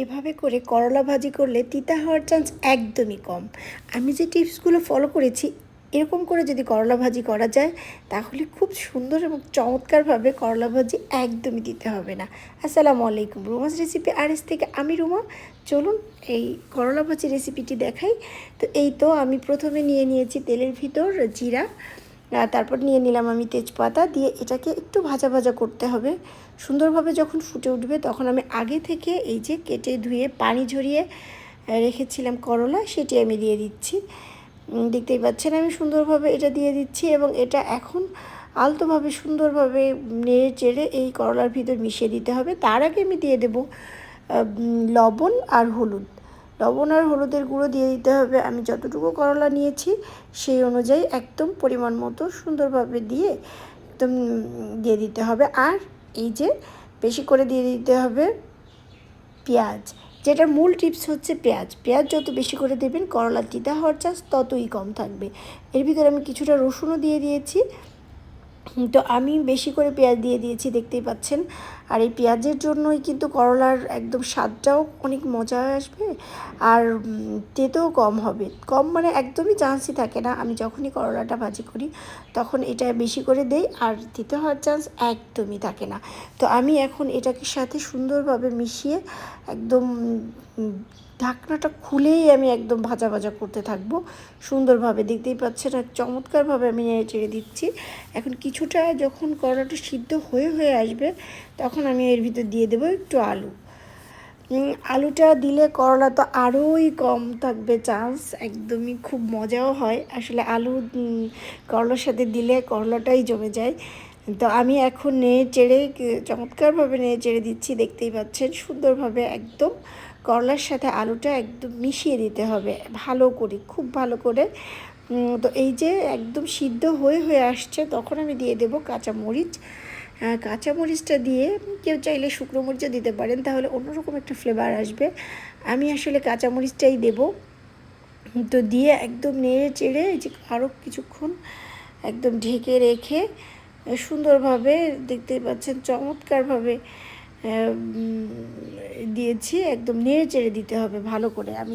এভাবে করে করলা ভাজি করলে তিতা হওয়ার চান্স একদমই কম। আমি যে টিপসগুলো ফলো করেছি এরকম করে যদি করলা ভাজি করা যায় তাহলে খুব সুন্দর এবং চমৎকারভাবে করলা ভাজি একদমই দিতে হবে না। আসসালামু আলাইকুম, রুমাস রেসিপি আরএস থেকে আমি রুমা। চলুন এই করলা ভাজি রেসিপিটি দেখাই। তো এই তো আমি প্রথমে নিয়ে নিয়েছি তেলের ভিতর জিরা, তারপর নিয়ে নিলাম আমি তেজপাতা দিয়ে এটাকে একটু ভাজা ভাজা করতে হবে। সুন্দরভাবে যখন ফুটে উঠবে তখন আমি আগে থেকে এই যে কেটে ধুয়ে পানি ঝরিয়ে রেখেছিলাম করলা, সেটি আমি দিয়ে দিচ্ছি। দেখতেই পাচ্ছেন আমি সুন্দরভাবে এটা দিয়ে দিচ্ছি এবং এটা এখন আলতোভাবে সুন্দরভাবে নেড়ে চেড়ে এই করলার ভিতর মিশিয়ে দিতে হবে। তার আগে আমি দিয়ে দেব লবণ আর হলুদ। লবণ আর হলুদের গুঁড়ো দিয়ে দিতে হবে। আমি যতটুকু করলা নিয়েছি সেই অনুযায়ী একদম পরিমাণ মতো সুন্দরভাবে দিয়ে একদম দিয়ে দিতে হবে। আর এই যে বেশি করে দিয়ে দিতে হবে পেঁয়াজ, যেটার মূল টিপস হচ্ছে পেঁয়াজ। পেঁয়াজ যত বেশি করে দেবেন করলা তিতা হওয়ার চান্স ততই কম থাকবে। এর ভিতরে আমি কিছুটা রসুনও দিয়ে দিয়েছি। তো আমি বেশি করে পেঁয়াজ দিয়ে দিয়েছি, দেখতেই পাচ্ছেন। আর এই পেঁয়াজের জন্যই কিন্তু করলার একদম স্বাদটাও অনেক মজা আসবে আর তেতেও কম হবে। কম মানে একদমই চান্সই থাকে না। আমি যখনই করলাটা ভাজি করি তখন এটা বেশি করে দেই আর তেতে হওয়ার চান্স একদমই থাকে না। তো আমি এখন এটাকে সাথে সুন্দরভাবে মিশিয়ে একদম ঢাকনাটা খুলেই আমি একদম ভাজা ভাজা করতে থাকবো সুন্দরভাবে। দেখতেই পাচ্ছেন আর চমৎকারভাবে আমি নেড়ে চেড়ে দিচ্ছি। এখন কিছুটা যখন করলাটা সিদ্ধ হয়ে আসবে তখন আমি এর ভিতর দিয়ে দেবো একটু আলু। আলুটা দিলে করলা তো আরোই কম থাকবে চান্স, একদমই খুব মজাও হয় আসলে। আলু করলার সাথে দিলে করলাটাই জমে যায়। তো আমি এখন নেড়ে চেড়ে চমৎকারভাবে নেড়ে চেড়ে দিচ্ছি, দেখতেই পাচ্ছেন সুন্দরভাবে একদম করলার সাথে আলুটা একদম মিশিয়ে দিতে হবে ভালো করে, খুব ভালো করে। তো এই যে একদম সিদ্ধ হয়ে আসছে তখন আমি দিয়ে দেব কাঁচামরিচ। কাঁচামরিচটা দিয়ে কেউ চাইলে শুকনো মরিচও দিতে পারেন, তাহলে অন্যরকম একটা ফ্লেভার আসবে। আমি আসলে কাঁচামরিচটাই দেব। তো দিয়ে একদম নেড়ে চেড়ে এই যে আরও কিছুক্ষণ একদম ঢেকে রেখে সুন্দরভাবে, দেখতেই পাচ্ছেন চমৎকারভাবে দিয়েছি। একদম নেড়ে চেড়ে দিতে হবে ভালো করে। আমি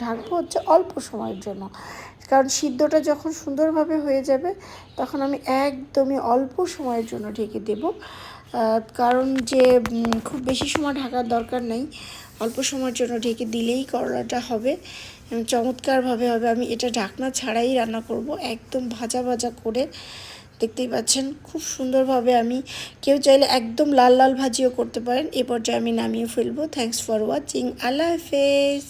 ঢাকবো হচ্ছে অল্প সময়ের জন্য, কারণ সিদ্ধটা যখন সুন্দরভাবে হয়ে যাবে তখন আমি একদমই অল্প সময়ের জন্য ঢেকে দেব। কারণ যে খুব বেশি সময় ঢাকার দরকার নেই, অল্প সময়ের জন্য ঢেকে দিলেই করলাটা হবে চমৎকারভাবে হবে। আমি এটা ঢাকনা ছাড়াই রান্না করব, একদম ভাজা ভাজা করে। দেখতেই পাচ্ছেন খুব সুন্দরভাবে আমি, কেউ চাইলে একদম লাল লাল ভাজিও করতে পারেন। এ পর্যায়ে আমি নামিয়ে ফেলবো। Thanks for watching. আল্লাহ হাফেজ।